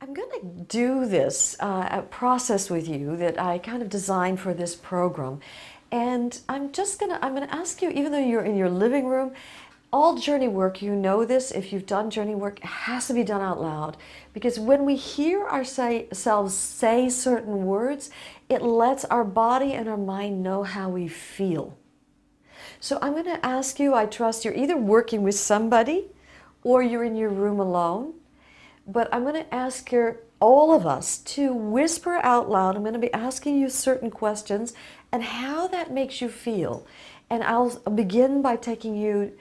I'm going to do this a process with you that I kind of designed for this program. And I'm going to ask you, even though you're in your living room, all journey work, you know this, if you've done journey work, it has to be done out loud. Because when we hear ourselves say certain words, it lets our body and our mind know how we feel. So I'm going to ask you, I trust you're either working with somebody or you're in your room alone. But I'm going to ask all of us to whisper out loud. I'm going to be asking you certain questions and how that makes you feel. And I'll begin by taking you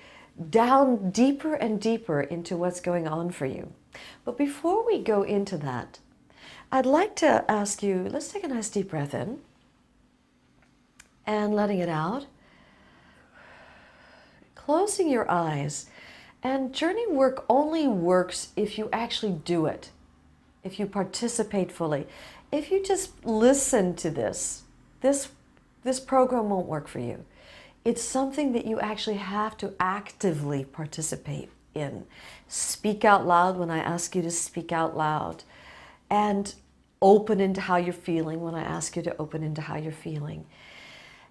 down deeper and deeper into what's going on for you. But before we go into that, I'd like to ask you, let's take a nice deep breath in and letting it out. Closing your eyes. And journey work only works if you actually do it, if you participate fully. If you just listen to this program won't work for you. It's something that you actually have to actively participate in. Speak out loud when I ask you to speak out loud. And open into how you're feeling when I ask you to open into how you're feeling.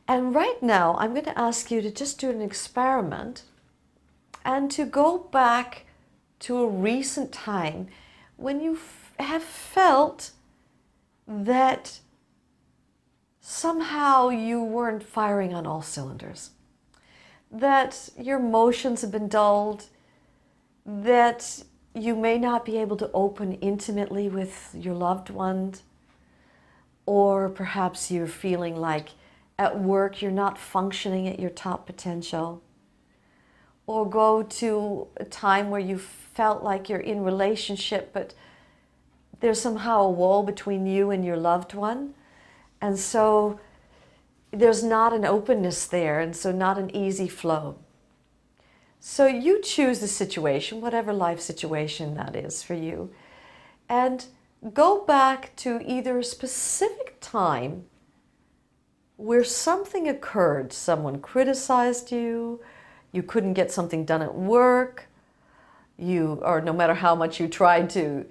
And right now, I'm going to ask you to just do an experiment and to go back to a recent time when you have felt that somehow you weren't firing on all cylinders, that your emotions have been dulled, that you may not be able to open intimately with your loved one, or perhaps you're feeling like at work you're not functioning at your top potential. Or go to a time where you felt like you're in relationship, but there's somehow a wall between you and your loved one. And so there's not an openness there, and so not an easy flow. So you choose the situation, whatever life situation that is for you, and go back to either a specific time where something occurred. Someone criticized you, you couldn't get something done at work, or no matter how much you tried to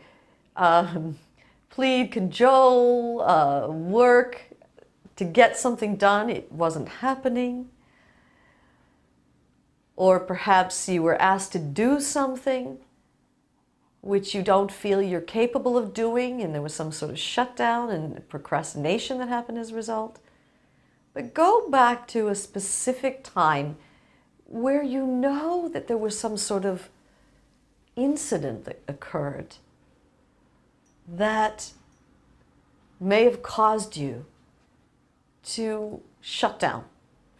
plead, cajole, work to get something done, it wasn't happening. Or perhaps you were asked to do something which you don't feel you're capable of doing, and there was some sort of shutdown and procrastination that happened as a result. But go back to a specific time where you know that there was some sort of incident that occurred that may have caused you to shut down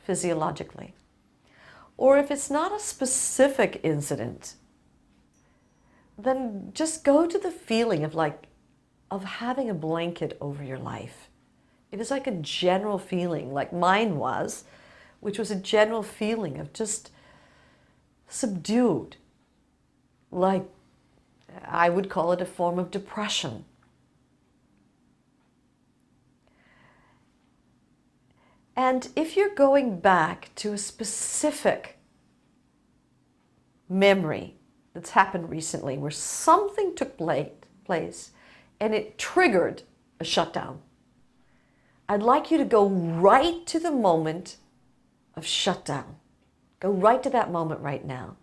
physiologically. Or if it's not a specific incident, then just go to the feeling of having a blanket over your life. It is like a general feeling, like mine was, which was a general feeling of just subdued. Like, I would call it a form of depression. And if you're going back to a specific memory that's happened recently where something took place and it triggered a shutdown, I'd like you to go right to the moment of shutdown. Go right to that moment right now.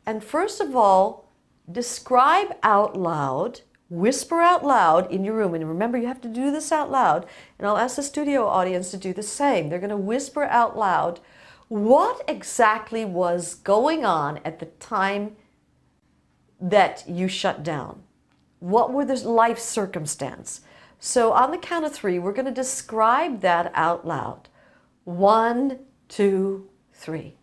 And first of all, describe out loud, whisper out loud in your room. And remember, you have to do this out loud. And I'll ask the studio audience to do the same. They're going to whisper out loud what exactly was going on at the time that you shut down. What were the life circumstance? So on the count of 3, we're going to describe that out loud. 1, 2, 3.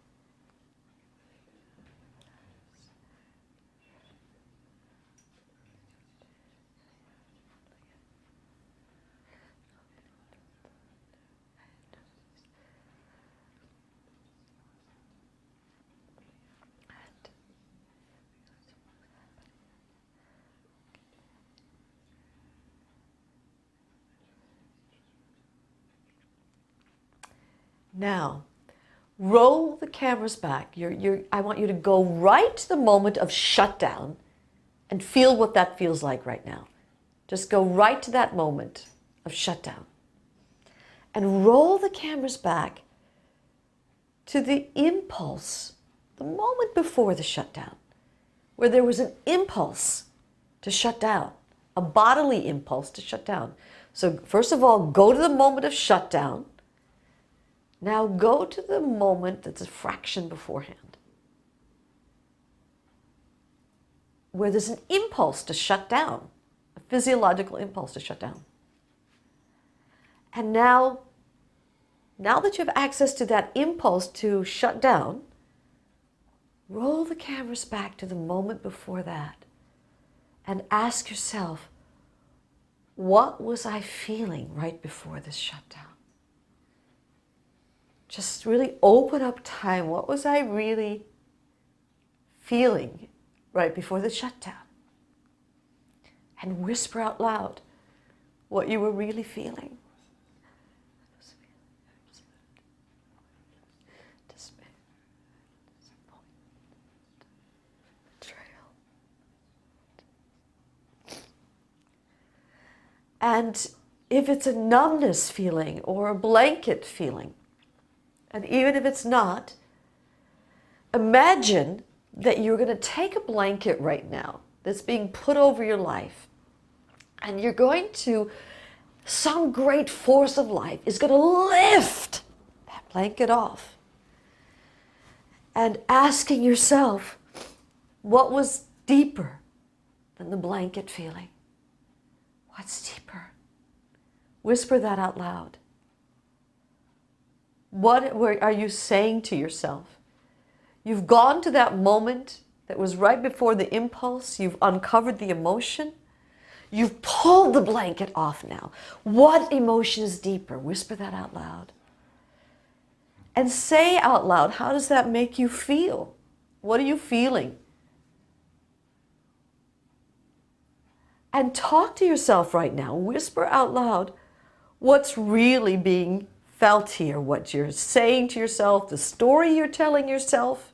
Now, roll the cameras back. I want you to go right to the moment of shutdown and feel what that feels like right now. Just go right to that moment of shutdown. And roll the cameras back to the impulse, the moment before the shutdown, where there was an impulse to shut down, a bodily impulse to shut down. So first of all, go to the moment of shutdown. Now go to the moment that's a fraction beforehand, where there's an impulse to shut down, a physiological impulse to shut down. And now that you have access to that impulse to shut down, roll the cameras back to the moment before that and ask yourself, what was I feeling right before this shutdown? Just really open up time. What was I really feeling right before the shutdown? And whisper out loud what you were really feeling. Despair, betrayal. And if it's a numbness feeling or a blanket feeling, and even if it's not, imagine that you're going to take a blanket right now that's being put over your life, and you're going to, some great force of life is going to lift that blanket off. And asking yourself, what was deeper than the blanket feeling? What's deeper? Whisper that out loud. What are you saying to yourself? You've gone to that moment that was right before the impulse. You've uncovered the emotion. You've pulled the blanket off now. What emotion is deeper? Whisper that out loud. And say out loud, how does that make you feel? What are you feeling? And talk to yourself right now. Whisper out loud what's really being felt here, what you're saying to yourself, the story you're telling yourself,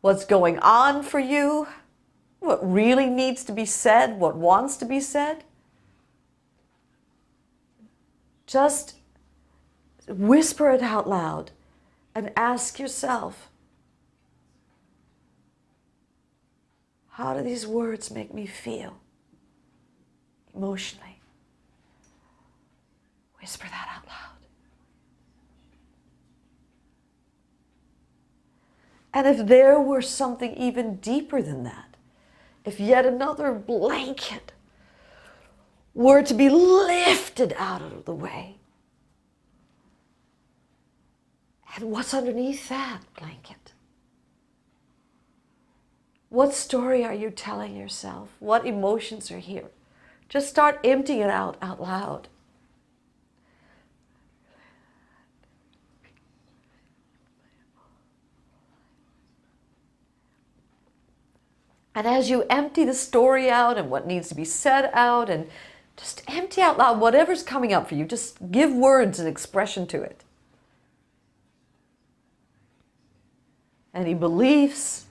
what's going on for you, what really needs to be said, what wants to be said. Just whisper it out loud and ask yourself, how do these words make me feel emotionally? Whisper that out loud. And if there were something even deeper than that, if yet another blanket were to be lifted out of the way, and what's underneath that blanket? What story are you telling yourself? What emotions are here? Just start emptying it out loud. And as you empty the story out and what needs to be said out, and just empty out loud whatever's coming up for you, just give words and expression to it. Any beliefs,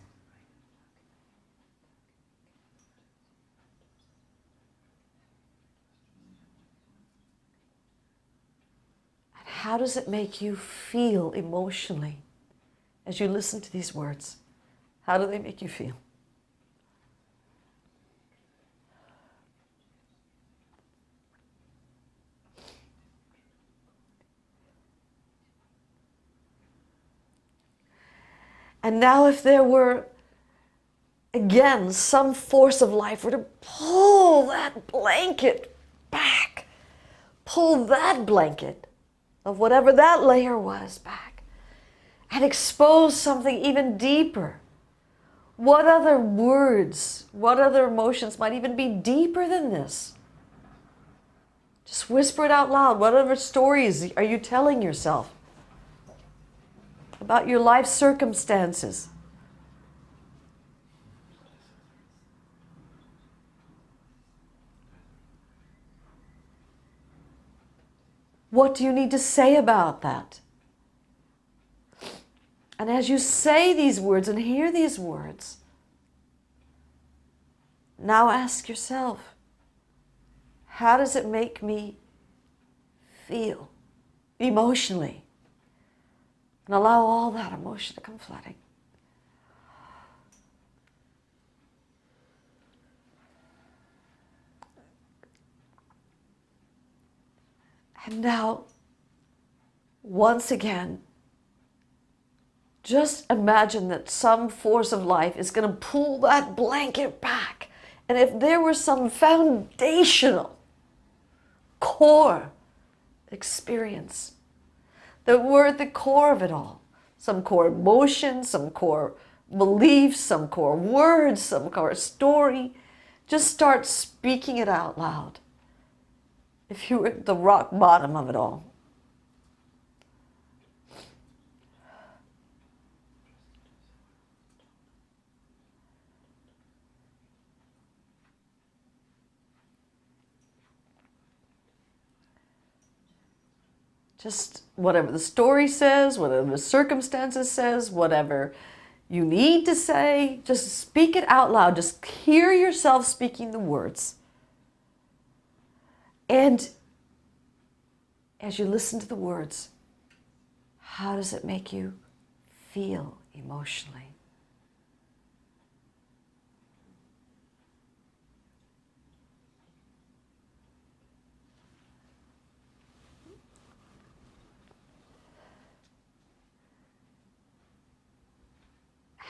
and how does it make you feel emotionally as you listen to these words? How do they make you feel? And now if there were, again, some force of life were to pull that blanket back, pull that blanket of whatever that layer was back, and expose something even deeper. What other words, what other emotions might even be deeper than this? Just whisper it out loud. What other stories are you telling yourself about your life circumstances? What do you need to say about that? And as you say these words and hear these words, now ask yourself, How does it make me feel emotionally? And allow all that emotion to come flooding. And now, once again, just imagine that some force of life is going to pull that blanket back. And if there were some foundational core experience that were at the core of it all, some core emotion, some core beliefs, some core words, some core story, just start speaking it out loud. If you were at the rock bottom of it all. Just whatever the story says, whatever the circumstances says, whatever you need to say, just speak it out loud. Just hear yourself speaking the words. And as you listen to the words, how does it make you feel emotionally?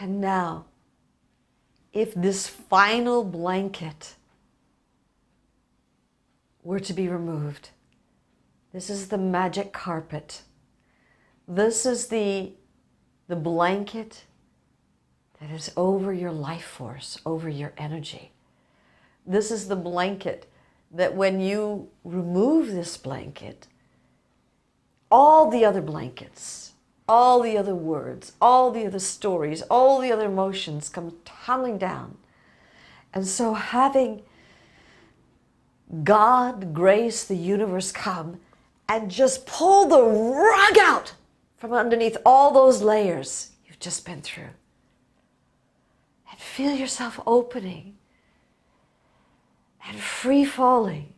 And now, if this final blanket were to be removed, this is the magic carpet. This is the blanket that is over your life force, over your energy. This is the blanket that when you remove this blanket, all the other blankets, all the other words, all the other stories, all the other emotions come tumbling down. And so having God, grace, the universe come and just pull the rug out from underneath all those layers you've just been through. And feel yourself opening and free falling,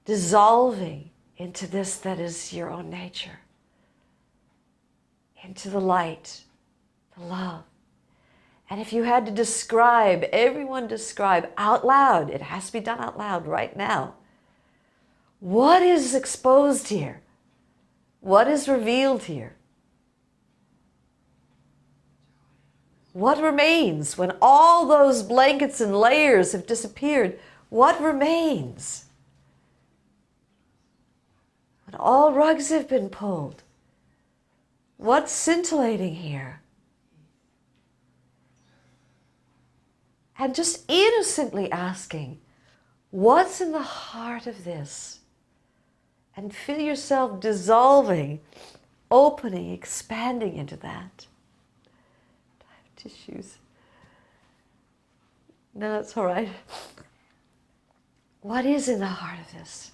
dissolving into this that is your own nature, into the light, the love. And if you had to describe, everyone describe out loud, it has to be done out loud right now. What is exposed here? What is revealed here? What remains when all those blankets and layers have disappeared? What remains? When all rugs have been pulled, what's scintillating here? And just innocently asking, what's in the heart of this? And feel yourself dissolving, opening, expanding into that. Do I have tissues? No, that's all right. What is in the heart of this?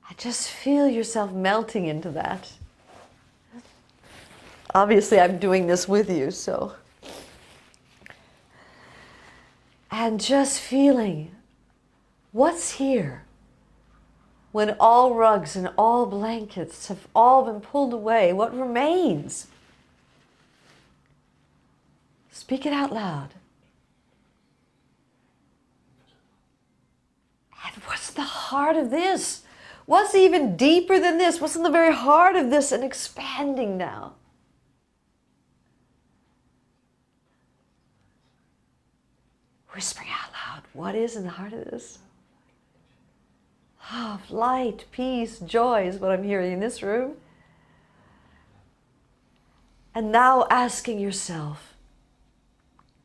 And just feel yourself melting into that. Obviously, I'm doing this with you, so. And just feeling what's here when all rugs and all blankets have all been pulled away. What remains? Speak it out loud. And what's the heart of this? What's even deeper than this? What's in the very heart of this and expanding now? Whispering out loud, what is in the heart of this? Love, light, peace, joy is what I'm hearing in this room. And now asking yourself,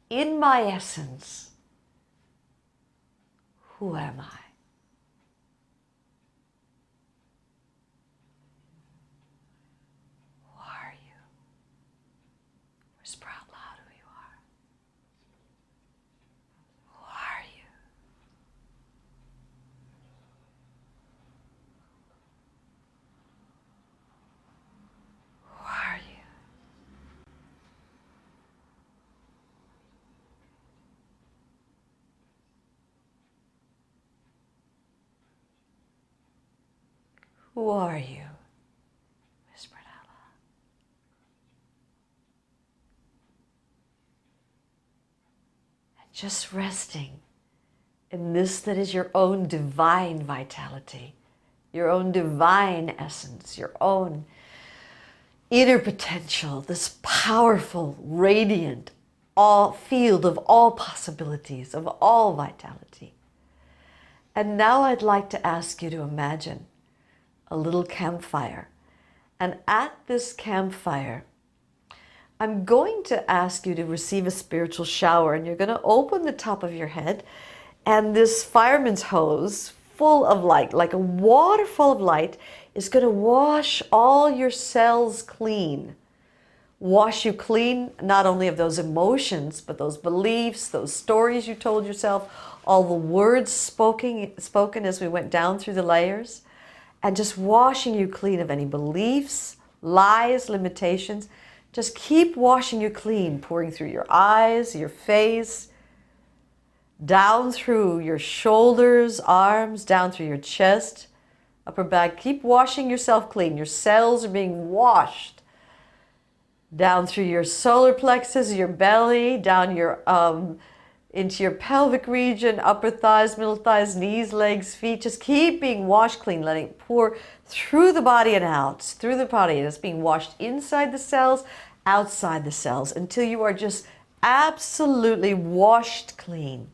in my essence, who am I? Who are you? Whisper out loud who you are. Who are you? Who are you? Who are you? Whisper it out loud. And just resting in this that is your own divine vitality, your own divine essence, your own inner potential, this powerful, radiant, all field of all possibilities, of all vitality. And now I'd like to ask you to imagine a little campfire. And at this campfire, I'm going to ask you to receive a spiritual shower, and you're going to open the top of your head, and this fireman's hose full of light, like a waterfall of light, is going to wash all your cells clean. Wash you clean, not only of those emotions, but those beliefs, those stories you told yourself, all the words spoken as we went down through the layers, and just washing you clean of any beliefs, lies, limitations. Just keep washing you clean, pouring through your eyes, your face, down through your shoulders, arms, down through your chest, upper back. Keep washing yourself clean. Your cells are being washed down through your solar plexus, your belly, down your into your pelvic region, upper thighs, middle thighs, knees, legs, feet. Just keep being washed clean, letting it pour through the body and out, through the body. And it's being washed inside the cells, outside the cells, until you are just absolutely washed clean.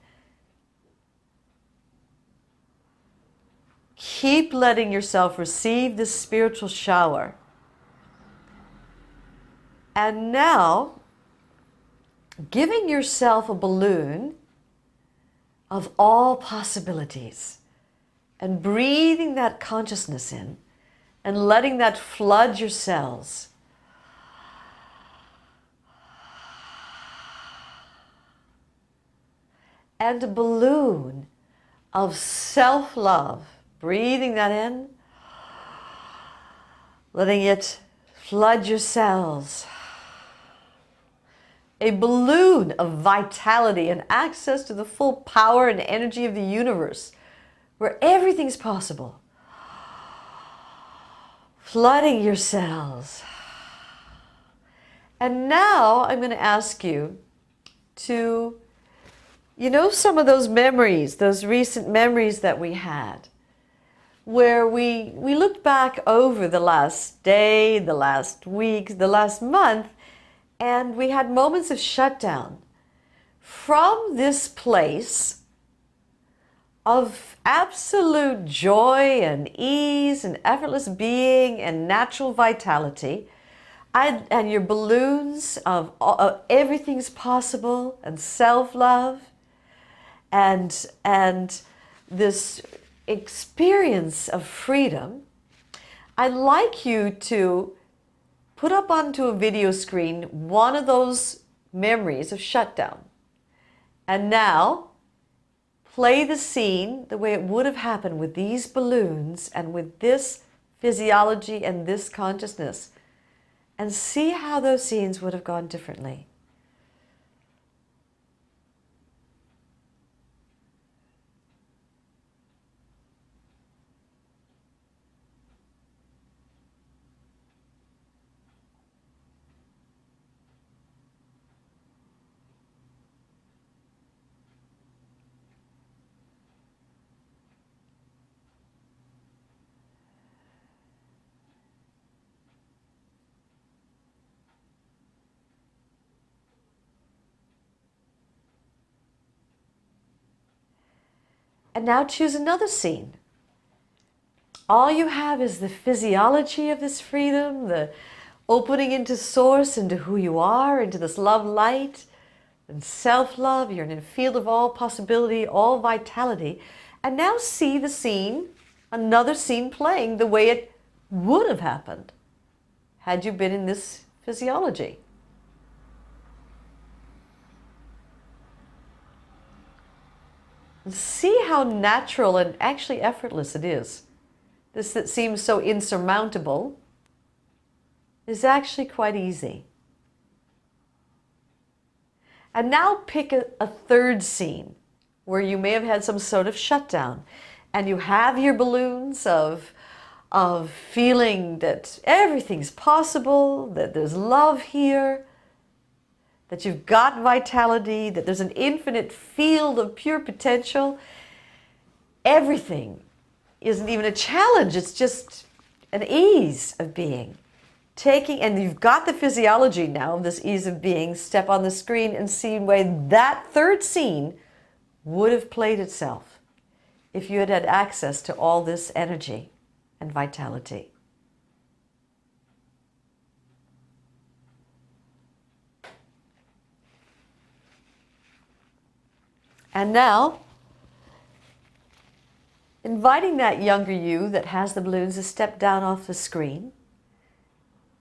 Keep letting yourself receive this spiritual shower. And now, giving yourself a balloon of all possibilities and breathing that consciousness in and letting that flood your cells. And a balloon of self-love, breathing that in, letting it flood your cells. A balloon of vitality and access to the full power and energy of the universe, where everything's possible. Flooding your cells. And now I'm going to ask you to, some of those memories, those recent memories that we had, where we looked back over the last day, the last week, the last month, and we had moments of shutdown. From this place of absolute joy and ease and effortless being and natural vitality, and your balloons of everything's possible and self-love and this experience of freedom, I'd like you to put up onto a video screen one of those memories of shutdown. And now, play the scene the way it would have happened with these balloons and with this physiology and this consciousness. And see how those scenes would have gone differently. And now choose another scene. All you have is the physiology of this freedom, the opening into source, into who you are, into this love light and self-love. You're in a field of all possibility, all vitality. And now see the scene, another scene playing the way it would have happened had you been in this physiology. See how natural and actually effortless it is. This that seems so insurmountable is actually quite easy. And now pick a third scene where you may have had some sort of shutdown, and you have your balloons of of feeling that everything's possible, that there's love here, that you've got vitality, that there's an infinite field of pure potential. Everything isn't even a challenge, it's just an ease of being. And you've got the physiology now of this ease of being. Step on the screen and see the way that third scene would have played itself if you had had access to all this energy and vitality. And now, inviting that younger you that has the balloons to step down off the screen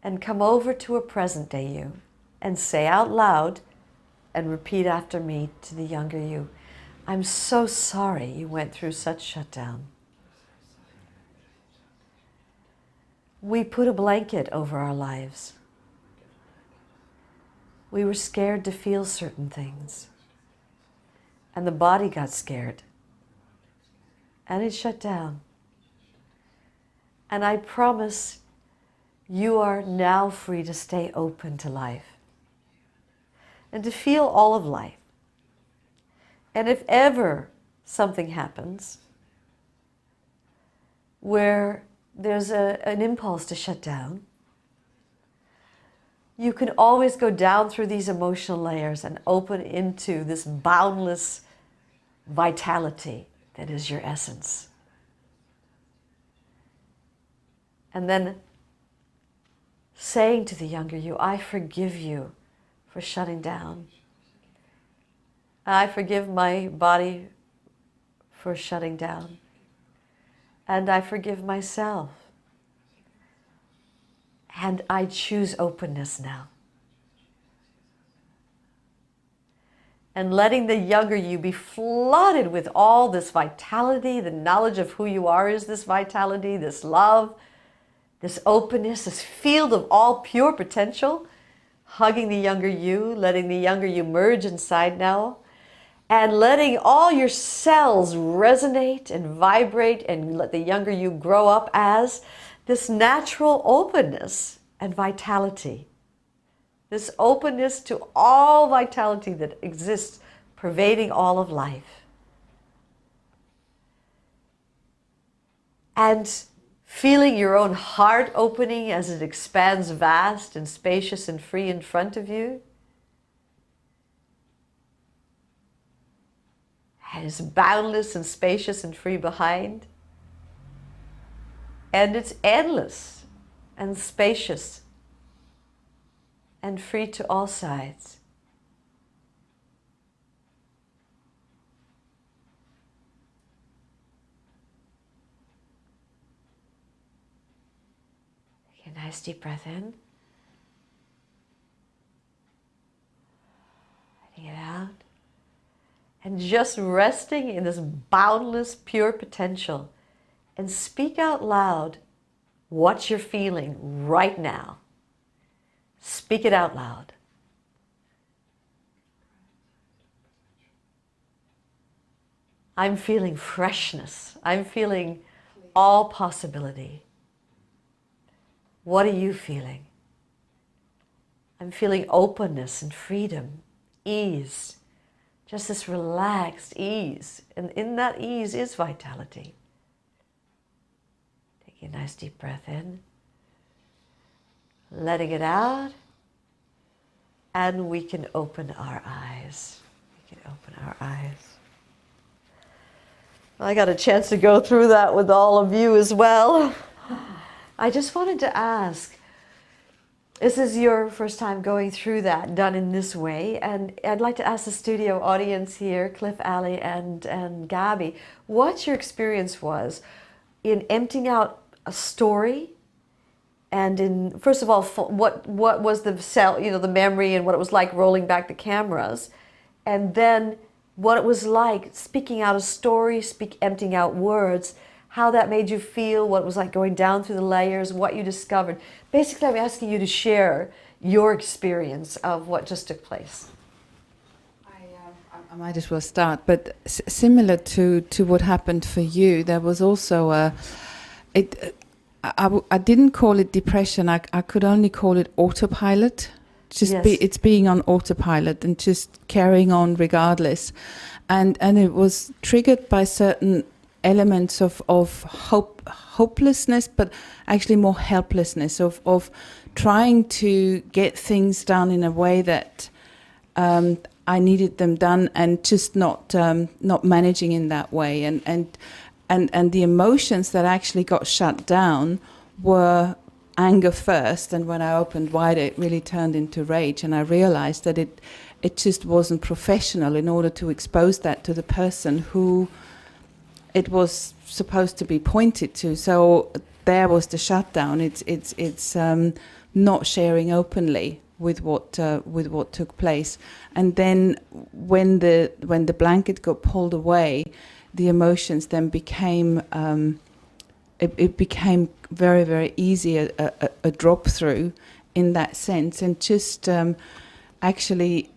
and come over to a present day you and say out loud and repeat after me to the younger you, I'm so sorry you went through such shutdown. We put a blanket over our lives. We were scared to feel certain things. And the body got scared. And it shut down. And I promise you are now free to stay open to life and to feel all of life. And if ever something happens where there's an impulse to shut down, you can always go down through these emotional layers and open into this boundless vitality that is your essence. And then saying to the younger you, I forgive you for shutting down. I forgive my body for shutting down. And I forgive myself. And I choose openness now. And letting the younger you be flooded with all this vitality, the knowledge of who you are is this vitality, this love, this openness, this field of all pure potential, hugging the younger you, letting the younger you merge inside now, and letting all your cells resonate and vibrate and let the younger you grow up as this natural openness and vitality. This openness to all vitality that exists, pervading all of life. And feeling your own heart opening as it expands vast and spacious and free in front of you. And it's boundless and spacious and free behind. And it's endless and spacious and free to all sides. Take a nice deep breath in. Letting it out. And just resting in this boundless, pure potential. And speak out loud what you're feeling right now. Speak it out loud. I'm feeling freshness. I'm feeling all possibility. What are you feeling? I'm feeling openness and freedom, ease, just this relaxed ease. And in that ease is vitality. Take a nice deep breath in. Letting it out, and we can open our eyes. We can open our eyes. I got a chance to go through that with all of you as well. I just wanted to ask, this is your first time going through that, done in this way, and I'd like to ask the studio audience here, Cliff, Ali, and Gabby, what your experience was in emptying out a story. And in, first of all, what was the cell, the memory and what it was like rolling back the cameras. And then what it was like speaking out a story, emptying out words, how that made you feel, what it was like going down through the layers, what you discovered. Basically, I'm asking you to share your experience of what just took place. I might as well start, but similar to what happened for you, there was also I didn't call it depression. I could only call it autopilot. Yes. It's being on autopilot and just carrying on regardless. And it was triggered by certain elements of hopelessness, but actually more helplessness, of trying to get things done in a way that I needed them done, and just not managing in that way. And the emotions that actually got shut down were anger first, and when I opened wide, it really turned into rage, and I realized that it just wasn't professional in order to expose that to the person who it was supposed to be pointed to. So there was the shutdown. It's not sharing openly with what took place. And then when the blanket got pulled away, the emotions then became it became very, very easy a drop through in that sense, and just actually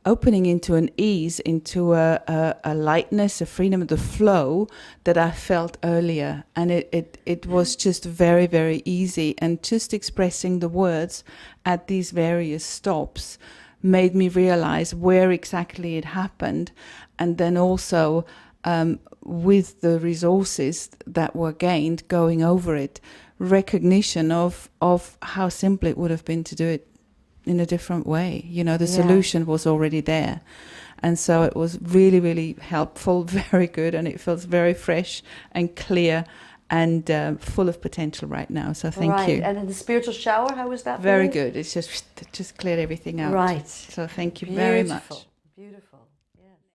opening into an ease, into a lightness, a freedom, the flow that I felt earlier. And it was just very, very easy. And just expressing the words at these various stops made me realize where exactly it happened. And then also with the resources that were gained going over it, recognition of how simple it would have been to do it in a different way. You know, the solution was already there. And so it was really, really helpful, very good, and it feels very fresh and clear and full of potential right now. So thank you. And in the spiritual shower, how was that? Very good. It's just cleared everything out. Right. So thank you very much. Beautiful.